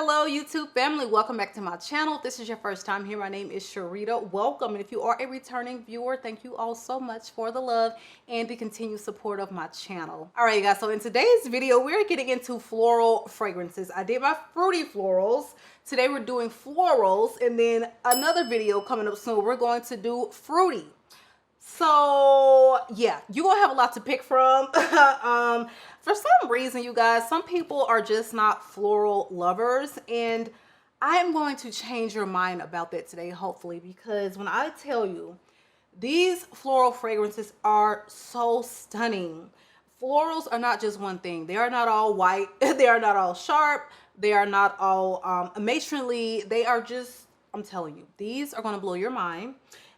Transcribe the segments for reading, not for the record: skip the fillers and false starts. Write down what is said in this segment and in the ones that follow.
Hello YouTube family, welcome back to my channel. If this is your first time here, my name is Sharida. Welcome, and if you are a returning viewer, thank you all so much for the love and the continued support of my channel. All right guys, so in today's video we're getting into floral fragrances. I did my fruity florals. Today we're doing florals, and then another video coming up soon we're going to do fruity. So yeah, you're gonna have a lot to pick from. For some reason, you guys, some people are just not floral lovers, and I am going to change your mind about that today, hopefully, because when I tell you these floral fragrances are so stunning. Florals are not just one thing. They are not all white. They are not all sharp. They are not all matronly. They are just, I'm telling you, these are going to blow your mind.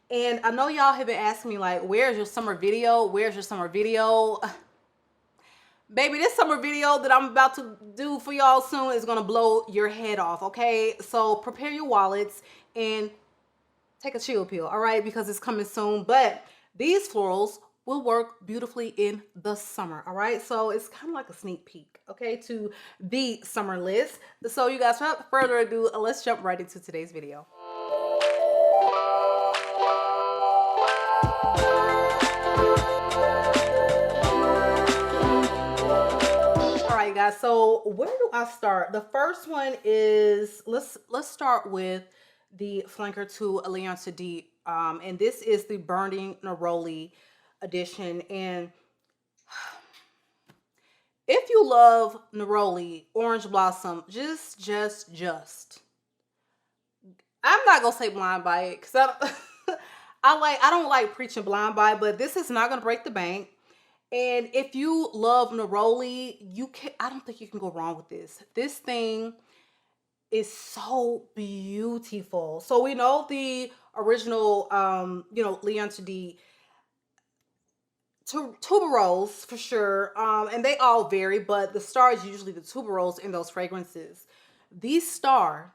And I know y'all have been asking me, like, where's your summer video? Where's your summer video? Baby, this summer video that I'm about to do for y'all soon is going to blow your head off, okay? So prepare your wallets and take a chill pill, all right? Because it's coming soon. But these florals will work beautifully in the summer, all right? So it's kind of like a sneak peek, okay, to the summer list. So you guys, without further ado, let's jump right into today's video. Guys, so where do I start? The first one is, let's start with the flanker to Leon to Deep, and this is the Burning Neroli edition. And if you love Neroli, Orange Blossom, just I'm not gonna say blind buy it, because I don't like preaching blind buy, but this is not gonna break the bank. And if you love Neroli, I don't think you can go wrong with this. This thing is so beautiful. So we know the original, Leon to D tuberose for sure. And they all vary, but the star is usually the tuberose in those fragrances. The star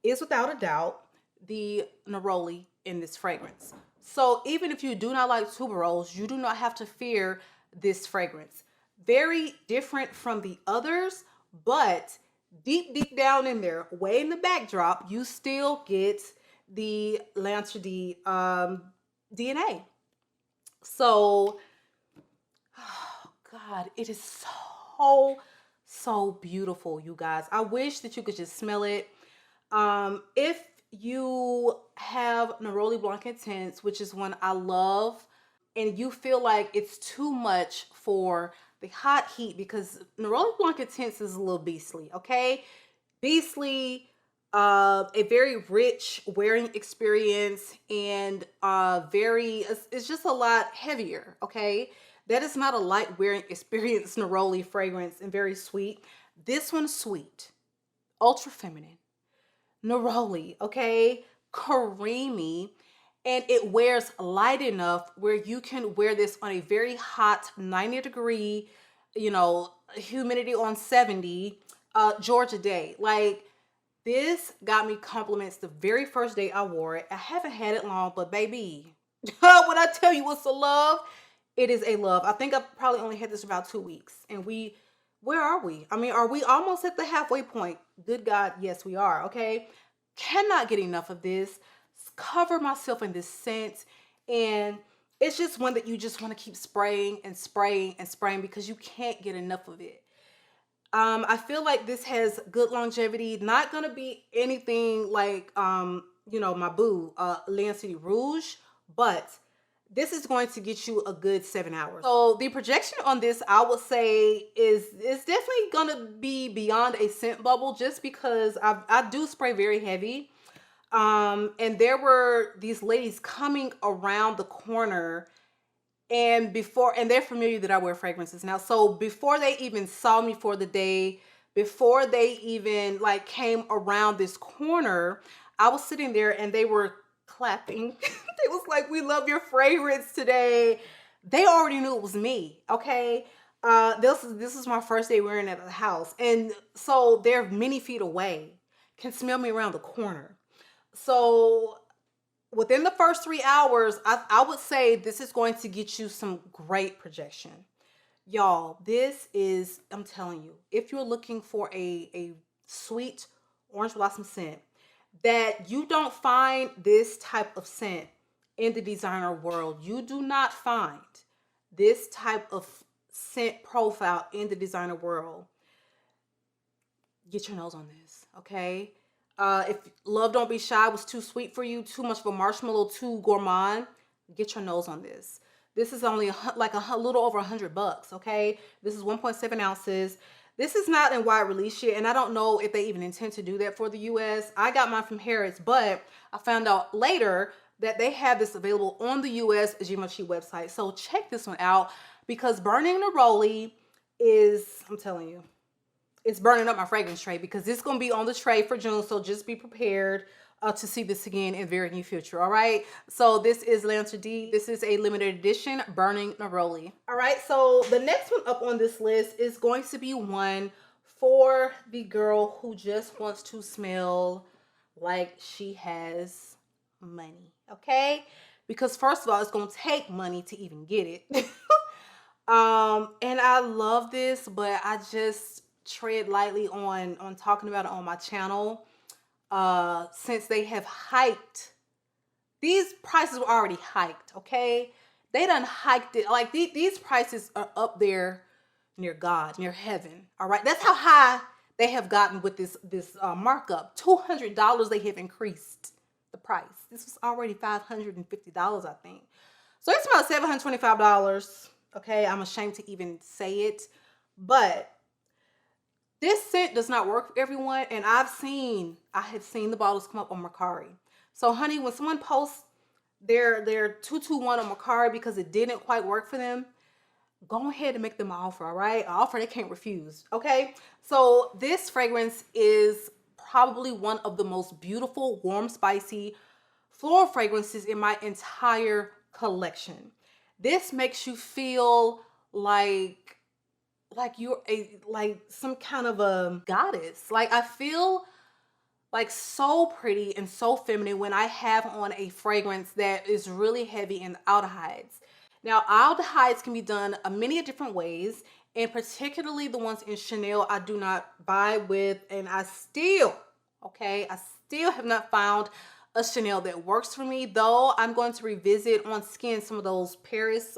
is without a doubt the Neroli in this fragrance. So even if you do not like tuberose, you do not have to fear this fragrance. Very different from the others, but deep down in there, way in the backdrop, you still get the Lancer-D DNA. So, oh God, it is so beautiful, you guys. I wish that you could just smell it. If you have Neroli Blanc Intense, which is one I love, and you feel like it's too much for the hot heat, because Neroli Blanc Intense is a little beastly, okay? Beastly, a very rich wearing experience, and it's just a lot heavier, okay? That is not a light wearing experience Neroli fragrance, and very sweet. This one's sweet, ultra feminine, Neroli, okay? Creamy, and it wears light enough where you can wear this on a very hot 90-degree, humidity on 70 Georgia day. Like, this got me compliments the very first day I wore it. I haven't had it long, but baby, when I tell you it's a love, it is a love. I think I've probably only had this about 2 weeks, and where are we? I mean, are we almost at the halfway point? Good God, yes, we are, okay? Cannot get enough of this. Cover myself in this scent, and it's just one that you just want to keep spraying and spraying and spraying because you can't get enough of it. I feel like this has good longevity. Not gonna be anything like my boo Lancity Rouge, but this is going to get you a good 7 hours. So the projection on this, I would say, is definitely gonna be beyond a scent bubble, just because I do spray very heavy. And there were these ladies coming around the corner, and they're familiar that I wear fragrances now. So before they even saw me for the day, before they even came around this corner, I was sitting there and they were clapping. They was like, "We love your fragrance today." They already knew it was me, okay? This is my first day wearing it at the house. And so they're many feet away, can smell me around the corner. So within the first 3 hours, I would say this is going to get you some great projection. Y'all, this is, I'm telling you, if you're looking for a sweet orange blossom scent, that you don't find this type of scent in the designer world. You do not find this type of scent profile in the designer world. Get your nose on this, okay? If Love Don't Be Shy was too sweet for you, too much of a marshmallow, too gourmand, get your nose on this. This is only like a little over $100, okay? This is 1.7 ounces. This is not in wide release yet, and I don't know if they even intend to do that for the US. I got mine from Harrods, but I found out later that they have this available on the US Givenchy website. So check this one out, because Burning Neroli is, I'm telling you, it's burning up my fragrance tray, because this is going to be on the tray for June. So just be prepared to see this again in the very near future. All right. So this is Lantern D. This is a limited edition Burning Neroli. All right. So the next one up on this list is going to be one for the girl who just wants to smell like she has money. Okay. Because first of all, it's going to take money to even get it. And I love this, but I just tread lightly on talking about it on my channel, since they have hiked. These prices were already hiked, okay? They done hiked it. Like these prices are up there near God, near heaven. All right, that's how high they have gotten with this markup. $200 they have increased the price. This was already $550, I think. So it's about $725. Okay, I'm ashamed to even say it, but this scent does not work for everyone, and I have seen the bottles come up on MERCARI. So honey, when someone posts their 221 on MERCARI because it didn't quite work for them, go ahead and make them an offer, all right? An offer they can't refuse, okay? So this fragrance is probably one of the most beautiful, warm, spicy floral fragrances in my entire collection. This makes you feel like you're like some kind of a goddess. Like I feel like so pretty and so feminine when I have on a fragrance that is really heavy in aldehydes. Now, aldehydes can be done many different ways, and particularly the ones in Chanel I do not buy with, and I still have not found a Chanel that works for me, though I'm going to revisit on skin some of those Paris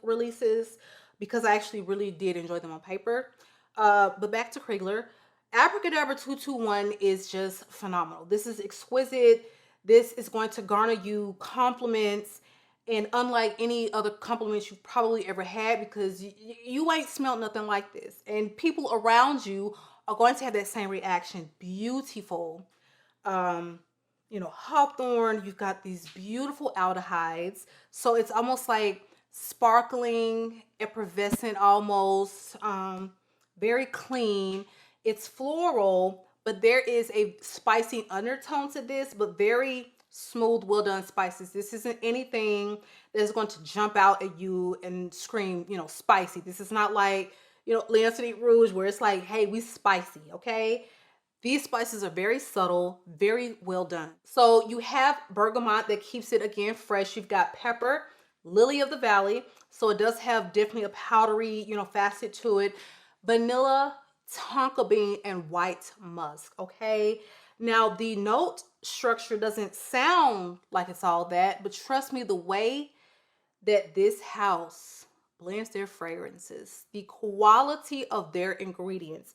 releases, because I actually really did enjoy them on paper. But back to Crigler. Abracadabra 221 is just phenomenal. This is exquisite. This is going to garner you compliments, and unlike any other compliments you've probably ever had, because you ain't smelled nothing like this. And people around you are going to have that same reaction. Beautiful. You know, hawthorn, you've got these beautiful aldehydes. So it's almost like sparkling, effervescent almost, very clean. It's floral, but there is a spicy undertone to this, but very smooth, well done spices. This isn't anything that's going to jump out at you and scream, you know, spicy. This is not like, you know, L'Incendie Rouge, where it's like, hey, we spicy, okay? These spices are very subtle, very well done. So you have bergamot that keeps it, again, fresh. You've got pepper, lily of the valley. So it does have definitely a powdery, you know, facet to it. Vanilla, tonka bean, and white musk, okay? Now, the note structure doesn't sound like it's all that, but trust me, the way that this house blends their fragrances, the quality of their ingredients,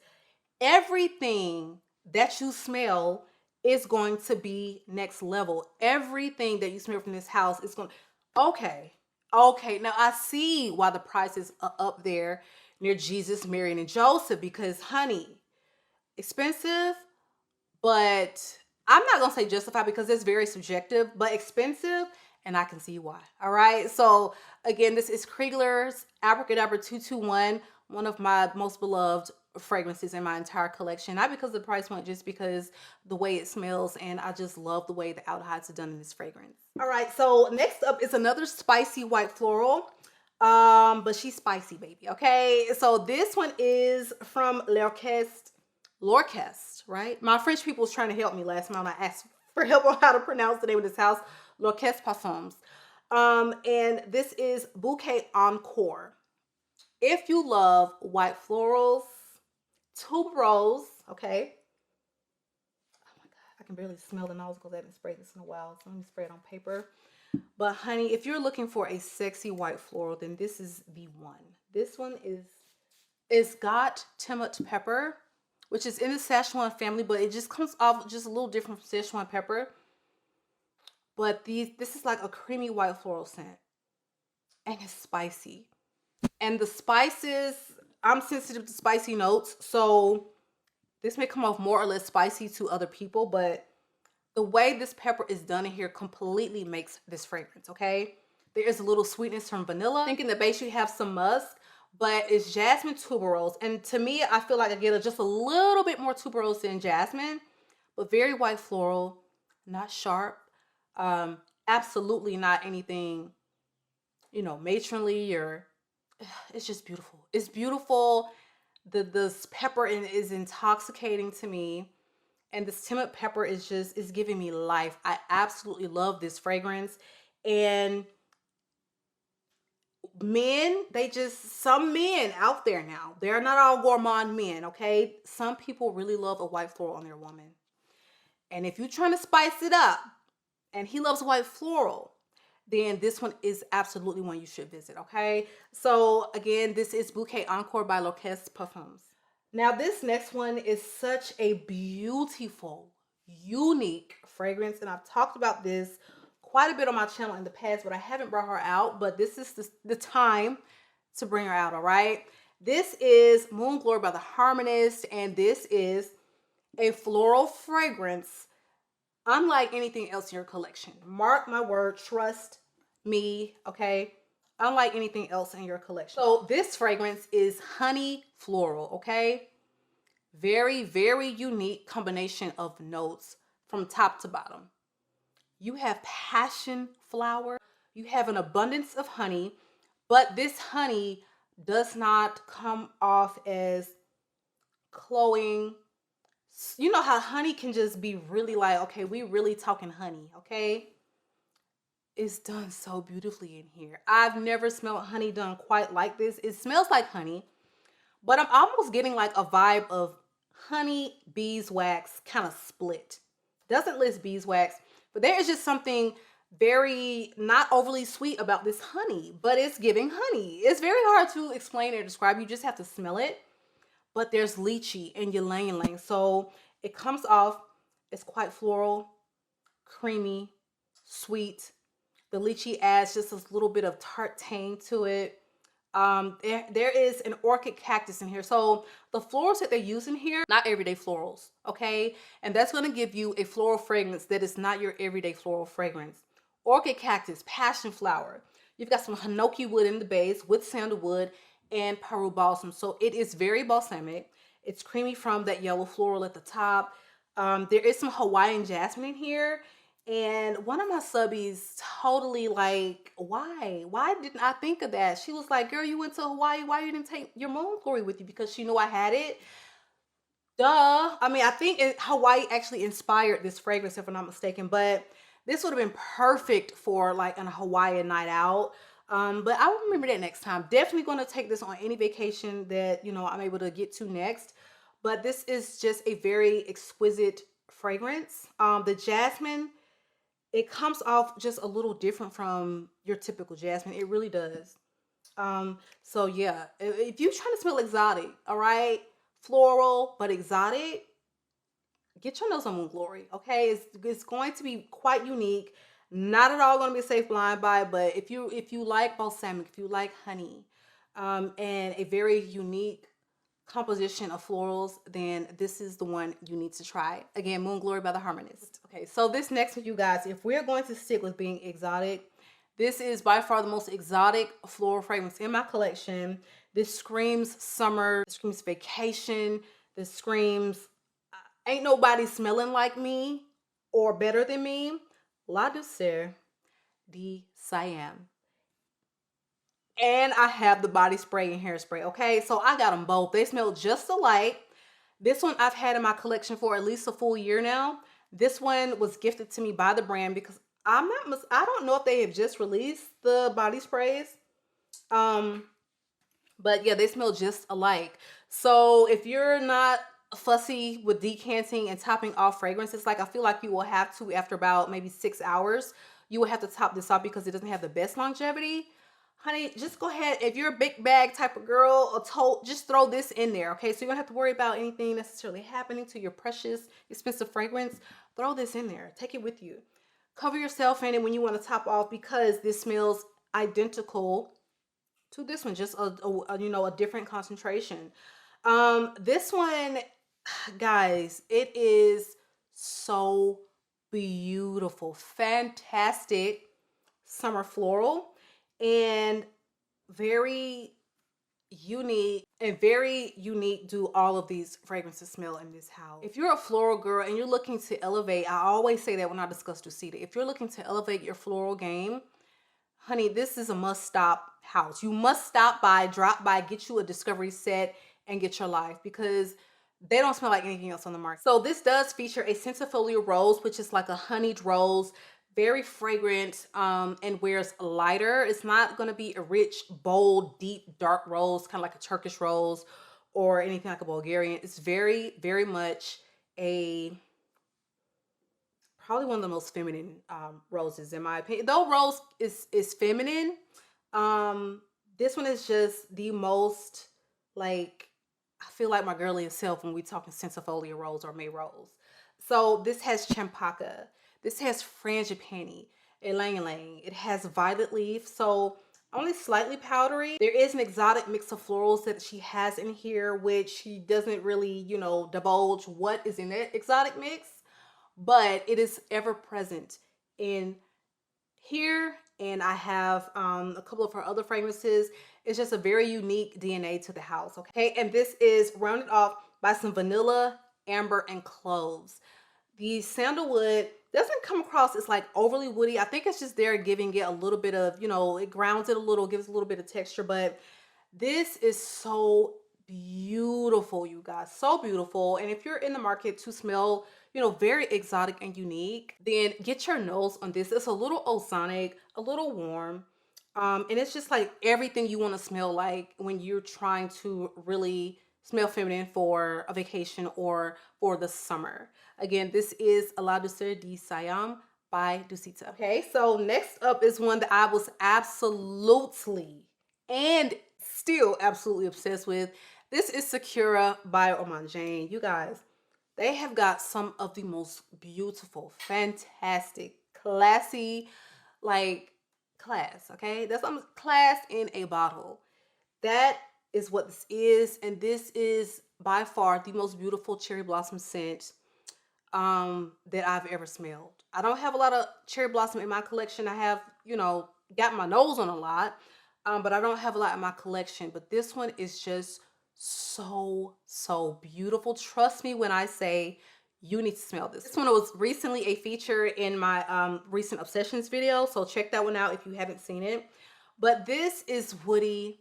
everything that you smell is going to be next level. Everything that you smell from this house is going to, okay. Now I see why the prices are up there near Jesus, Mary, and Joseph, because honey, expensive, but I'm not going to say justified, because it's very subjective, but expensive, and I can see why. All right. So again, this is Crigler's Abracadabra 221, one of my most beloved fragrances in my entire collection, not because of the price point, just because the way it smells, and I just love the way the aldehydes are done in this fragrance. All right, so next up is another spicy white floral, but she's spicy, baby. Okay, so this one is from Locust, right? My French people was trying to help me last time I asked for help on how to pronounce the name of this house. Locust Perfumes, and this is Bouquet Encore. If you love white florals, tuberose, okay, I can barely smell the nozzle because I haven't sprayed this in a while. So let me spray it on paper. But honey, if you're looking for a sexy white floral, then this is the one. This one it's got Timot pepper, which is in the Szechuan family, but it just comes off just a little different from Szechuan pepper. But this is like a creamy white floral scent. And it's spicy. And the spices, I'm sensitive to spicy notes, so this may come off more or less spicy to other people, but the way this pepper is done in here completely makes this fragrance, okay? There is a little sweetness from vanilla. I think in the base you have some musk, but it's jasmine tuberose. And to me, I feel like I get just a little bit more tuberose than jasmine, but very white floral, not sharp. Absolutely not anything, you know, matronly or, it's just beautiful. It's beautiful. This pepper is intoxicating to me. And this Timot pepper is giving me life. I absolutely love this fragrance. And men, some men out there now, they're not all gourmand men, okay? Some people really love a white floral on their woman. And if you're trying to spice it up and he loves white floral, then this one is absolutely one you should visit, okay? So again, this is Bouquet Encore by Locust Perfumes. Now this next one is such a beautiful, unique fragrance, and I've talked about this quite a bit on my channel in the past, but I haven't brought her out, but this is the time to bring her out, all right? This is Moon Glory by the Harmonist, and this is a floral fragrance unlike anything else in your collection. Mark my word, trust me, okay? Unlike anything else in your collection. So this fragrance is honey floral, okay? Very, very unique combination of notes from top to bottom. You have passion flower. You have an abundance of honey, but this honey does not come off as cloying. You know how honey can just be really like, okay, we really talking honey, okay? It's done so beautifully in here. I've never smelled honey done quite like this. It smells like honey, but I'm almost getting like a vibe of honey beeswax kind of split. Doesn't list beeswax, but there is just something very not overly sweet about this honey, but it's giving honey. It's very hard to explain or describe. You just have to smell it. But there's lychee and ylang ylang. So it comes off, it's quite floral, creamy, sweet. The lychee adds just a little bit of tart tang to it. There is an orchid cactus in here. So the florals that they're using here, not everyday florals, okay? And that's gonna give you a floral fragrance that is not your everyday floral fragrance. Orchid cactus, passion flower. You've got some hinoki wood in the base with sandalwood and Peru balsam. So it is very balsamic. It's creamy from that yellow floral at the top. There is some Hawaiian jasmine in here. And one of my subbies totally like, why didn't I think of that? She was like, girl, you went to Hawaii. Why you didn't take your Moon Glory with you? Because she knew I had it. Duh. I mean, I think Hawaii actually inspired this fragrance, if I'm not mistaken. But this would have been perfect for like a Hawaiian night out. But I'll remember that next time. Definitely going to take this on any vacation that, you know, I'm able to get to next. But this is just a very exquisite fragrance. The jasmine, it comes off just a little different from your typical jasmine. It really does. So yeah, if you're trying to smell exotic, all right, floral, but exotic, get your nose on Moon Glory, okay? It's going to be quite unique. Not at all going to be a safe blind buy, but if you like balsamic, if you like honey, and a very unique composition of florals, then this is the one you need to try. Again, Moon Glory by the Harmonist. Okay, so this next one, you guys, if we're going to stick with being exotic, this is by far the most exotic floral fragrance in my collection. This screams summer, this screams vacation, this screams ain't nobody smelling like me or better than me. Ladoceur de SIAM. And I have the body spray and hairspray, okay? So I got them both. They smell just alike. This one I've had in my collection for at least a full year now. This one was gifted to me by the brand because I don't know if they have just released the body sprays. But yeah, they smell just alike. So if you're not fussy with decanting and topping off fragrances. Like I feel like you will have to, after about maybe 6 hours, you will have to top this off because it doesn't have the best longevity. Honey, just go ahead. If you're a big bag type of girl or tote, just throw this in there, okay? So you don't have to worry about anything necessarily happening to your precious, expensive fragrance. Throw this in there. Take it with you. Cover yourself in it when you want to top off because this smells identical to this one, just you know, a different concentration. This one, guys, it is so beautiful, fantastic summer floral, and very unique, and very unique do all of these fragrances smell in this house. If you're a floral girl and you're looking to elevate, I always say that when I discuss Douceur, if you're looking to elevate your floral game, honey, this is a must-stop house. You must stop by, drop by, get you a discovery set, and get your life because they don't smell like anything else on the market. So this does feature a Centifolia rose, which is like a honeyed rose, very fragrant, and wears lighter. It's not going to be a rich, bold, deep, dark rose, kind of like a Turkish rose or anything like a Bulgarian. It's very, very much a probably one of the most feminine roses in my opinion. Though rose is feminine, this one is just the most, like, I feel like my girly self when we talking Centifolia rose or May rose. So this has champaka, this has frangipani, ylang ylang, it has violet leaf, so only slightly powdery. There is an exotic mix of florals that she has in here, which she doesn't really, you know, divulge what is in that exotic mix, but it is ever present in here. And I have a couple of her other fragrances. It's just a very unique DNA to the house, okay? And this is rounded off by some vanilla, amber, and cloves. The sandalwood doesn't come across as like overly woody. I think it's just there giving it a little bit of, you know, it grounds it a little, gives a little bit of texture, but this is so beautiful, you guys, so beautiful. And if you're in the market to smell, you know, very exotic and unique, then get your nose on this. It's a little ozonic, a little warm, and it's just like everything you want to smell like when you're trying to really smell feminine for a vacation or for the summer. Again, this is a Ladoceur de SIAM by Douceur. Okay, so next up is one that I was absolutely and still absolutely obsessed with. This is SAKURA by Oman. You guys, they have got some of the most beautiful, fantastic, classy, like class, okay? That's class in a bottle. That is what this is, and this is by far the most beautiful cherry blossom scent that I've ever smelled. I don't have a lot of cherry blossom in my collection. I have, you know, got my nose on a lot, but I don't have a lot in my collection. But this one is just so beautiful. Trust me when I say you need to smell this. This one was recently a feature in my recent obsessions video, so check that one out if you haven't seen it. But this is woody.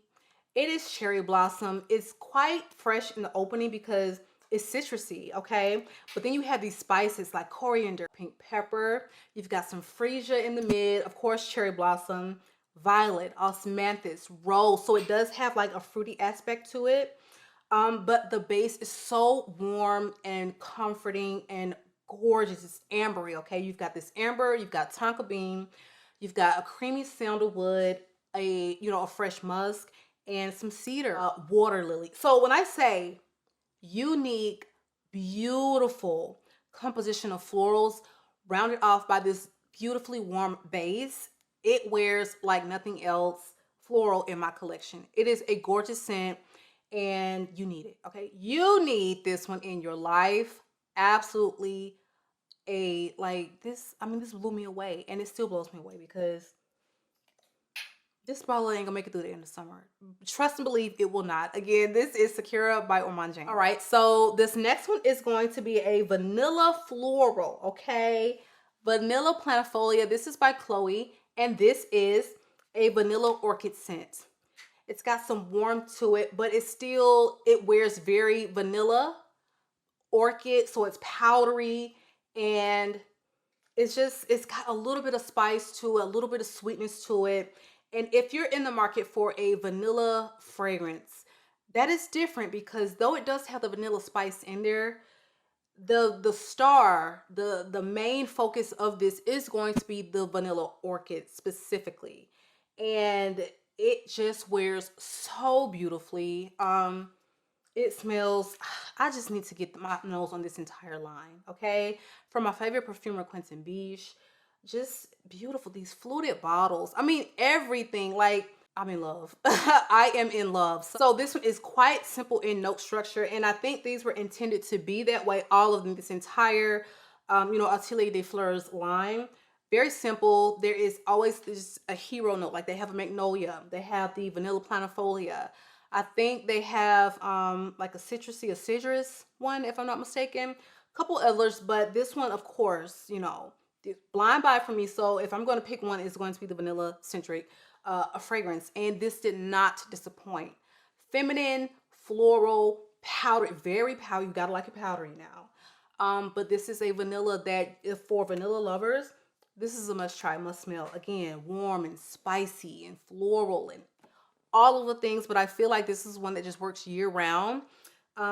It is cherry blossom. It's quite fresh in the opening because it's citrusy, okay? But then you have these spices like coriander, pink pepper. You've got some freesia in the mid, of course, cherry blossom, violet, osmanthus, rose. So it does have like a fruity aspect to it. But the base is so warm and comforting and gorgeous. It's ambery, okay? You've got this amber, you've got tonka bean, you've got a creamy sandalwood, a fresh musk, and some cedar, water lily. So when I say unique, beautiful composition of florals rounded off by this beautifully warm base, it wears like nothing else floral in my collection. It is a gorgeous scent and you need it, okay? You need this one in your life. Absolutely this, I mean, this blew me away, and it still blows me away because this bottle ain't gonna make it through the end of summer. Trust and believe it will not. Again, this is SAKURA by Oman. All right, so this next one is going to be a vanilla floral, okay? Vanilla planifolia. This is by Chloe, and this is a vanilla orchid scent. It's got some warmth to it, but it wears very vanilla orchid, so it's powdery, and it's got a little bit of spice to it, a little bit of sweetness to it. And if you're in the market for a vanilla fragrance, that is different because though it does have the vanilla spice in there, the main focus of this is going to be the vanilla orchid specifically, and it just wears so beautifully. It smells, I just need to get my nose on this entire line, okay? From my favorite perfumer, Quentin Beige. Just beautiful. These fluted bottles. I mean, everything. Like, I'm in love. I am in love. So this one is quite simple in note structure, and I think these were intended to be that way. All of them, this entire, Atelier des Fleurs line. Very simple. There is always this a hero note. Like they have a magnolia. They have the vanilla planifolia. I think they have like a citrus one, if I'm not mistaken. A couple others, but this one, of course, blind buy for me. So if I'm going to pick one, it's going to be the vanilla centric fragrance. And this did not disappoint. Feminine, floral, powdered, very powdery. You gotta like it powdery now. But this is a vanilla that, if for vanilla lovers, this is a must try, must smell. Again, warm and spicy and floral and all of the things, but I feel like this is one that just works year round.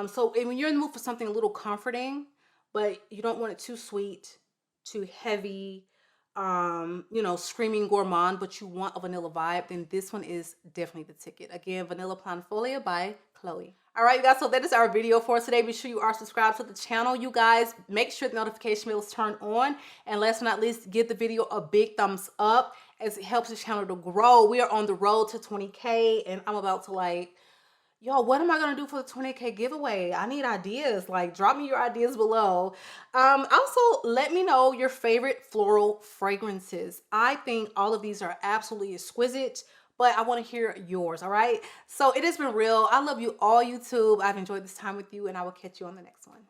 So when you're in the mood for something a little comforting, but you don't want it too sweet, too heavy, screaming gourmand, but you want a vanilla vibe, then this one is definitely the ticket. Again, Vanilla Plantifolia by Chloe. All right, you guys, so that is our video for today. Be sure you are subscribed to the channel, you guys. Make sure the notification bell is turned on. And last but not least, give the video a big thumbs up as it helps the channel to grow. We are on the road to 20K, and I'm about to y'all, what am I gonna do for the 20K giveaway? I need ideas. Like, drop me your ideas below. Also, let me know your favorite floral fragrances. I think all of these are absolutely exquisite, but I want to hear yours. All right, so it has been real. I love you all, YouTube. I've enjoyed this time with you, and I will catch you on the next one.